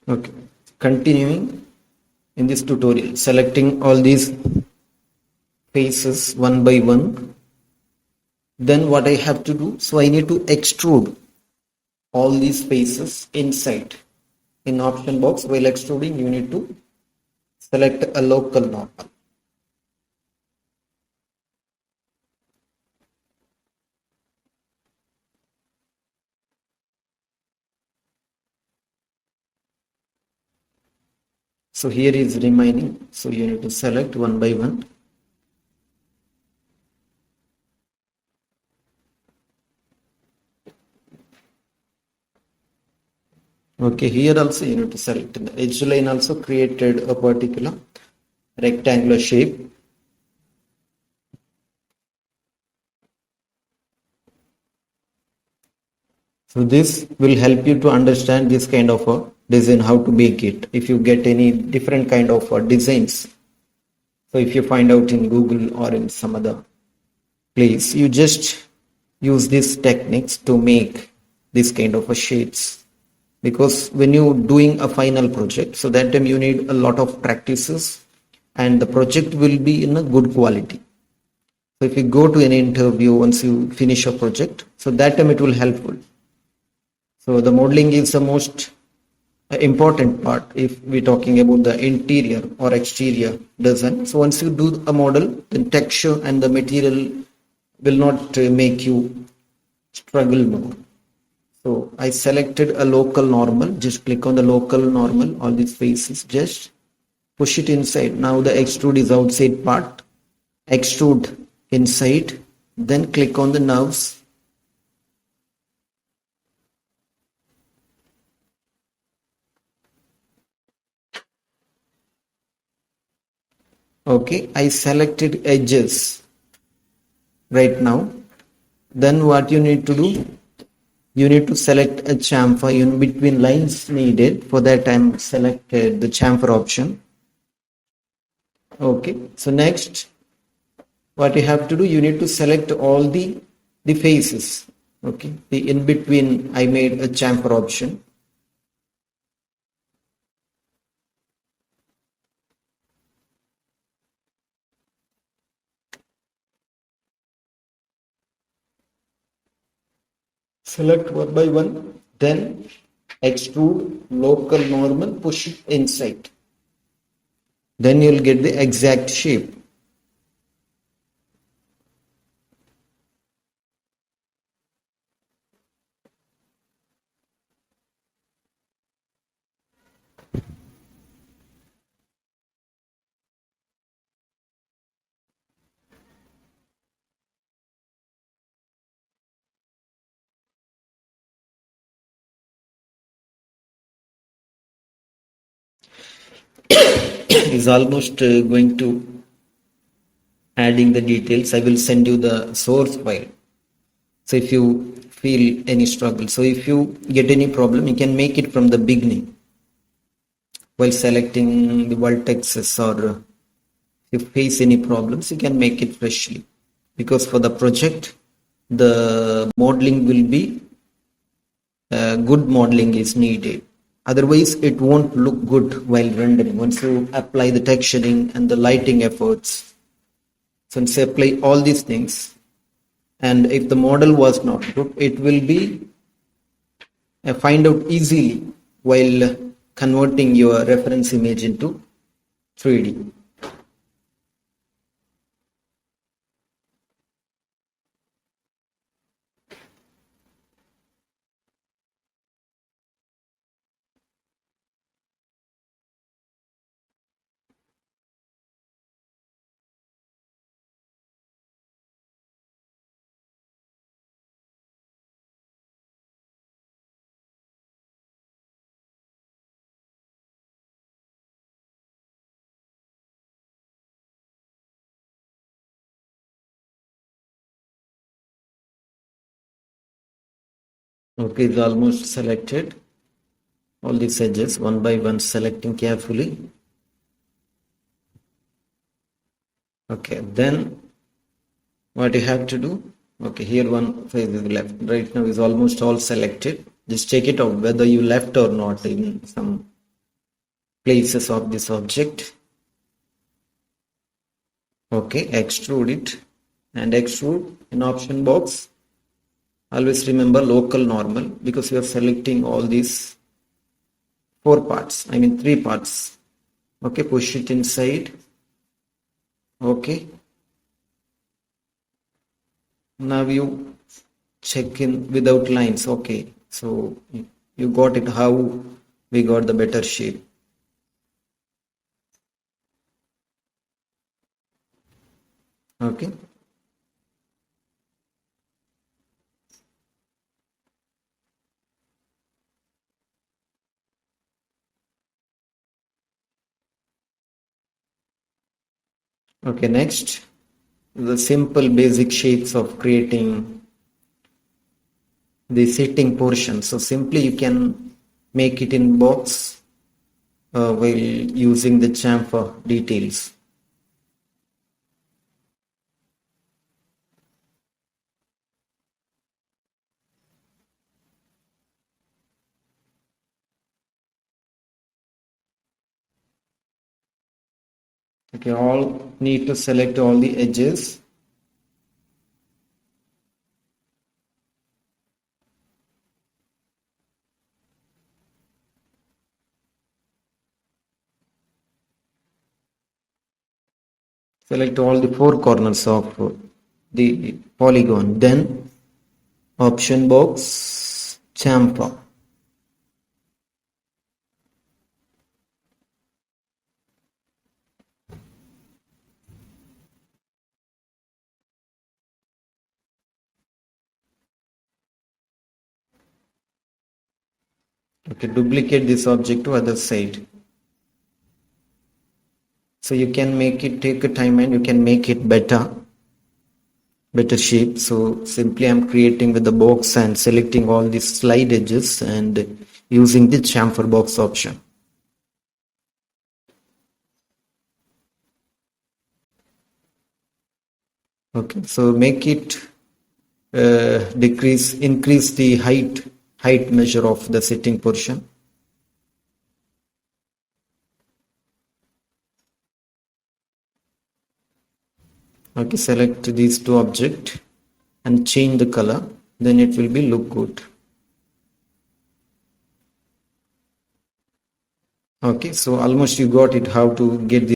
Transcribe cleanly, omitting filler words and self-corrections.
Okay, continuing in this tutorial, selecting all these faces one by one. Then what I have to do, so I need to extrude all these faces inside. In option box, while extruding, you need to select a local normal. So here is remaining. So you need to select one by one. Okay, here also you need to select. The edge line also created a particular rectangular shape. So this will help you to understand this kind of a design, how to make it. If you get any different kind of designs, so if you find out in Google or in some other place, you just use these techniques to make this kind of a shapes. Because when you're doing a final project, so that time you need a lot of practices and the project will be in a good quality. So if you go to an interview once you finish a project, so that time it will helpful. So the modeling is the most important part if we're talking about the interior or exterior design. So once you do a model, then texture and the material will not make you struggle more. So I selected a local normal, just click on the local normal, all these faces, just push it inside. Now the extrude is outside part, extrude inside, then click on the nerves. Okay, I selected edges right now. Then what you need to do, you need to select a chamfer in between lines needed. For that I'm selected the chamfer option. Okay, so next what you have to do, you need to select all the faces. Okay, the in between I made a chamfer option. Select one by one, then extrude local normal, push it inside. Then you'll get the exact shape. Is almost going to adding the details. I will send you the source file. So if you feel any struggle, so if you get any problem, you can make it from the beginning while selecting the vertexes, or if you face any problems, you can make it freshly. Because for the project, the modeling will be good modeling is needed. Otherwise, it won't look good while rendering. Once you apply the texturing and the lighting efforts, so once you apply all these things, and if the model was not good, it will be find out easily while converting your reference image into 3D. Okay, it's almost selected. All these edges one by one, selecting carefully. Okay, then what you have to do, okay, here one face is left. Right now is almost all selected. Just check it out whether you left or not in some places of this object. Okay, extrude it and extrude in option box. Always remember local normal because we are selecting all these three parts. Okay, push it inside. Okay, now you check in without lines. Okay, so you got it, how we got the better shape. Okay, okay, next the simple basic shapes of creating the sitting portion. So simply you can make it in box while using the chamfer details. Okay, all need to select all the edges. Select all the four corners of the polygon. Then option box, chamfer. Okay, duplicate this object to other side. So you can make it, take a time and you can make it better shape. So simply I'm creating with the box and selecting all these slide edges and using the chamfer box option. Okay, so make it increase the height measure of the sitting portion. Okay, select these two objects and change the color, then it will be look good. Okay, so almost you got it how to get the